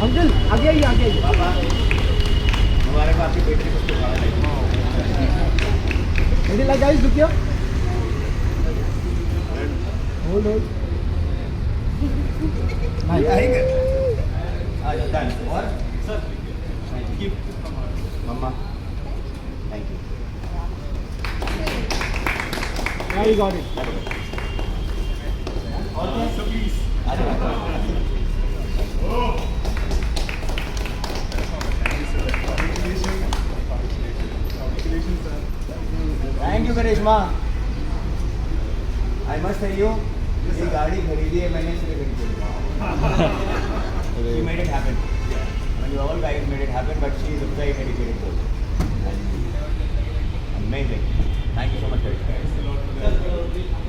Uncle आगे आइए आगे आइए। पापा हमारे को आपकी बेटी को खाना Ready like guys, look here. Hold. Nice. done. और sir keep mama thank you Now you got it. so please thank you Karishma I must tell you ये गाड़ी खरीदी है मैंने इसलिए खरीदी She made it happen. I mean, you all guys made it happen, but she is very dedicated to it. Amazing. Thank you so much, guys.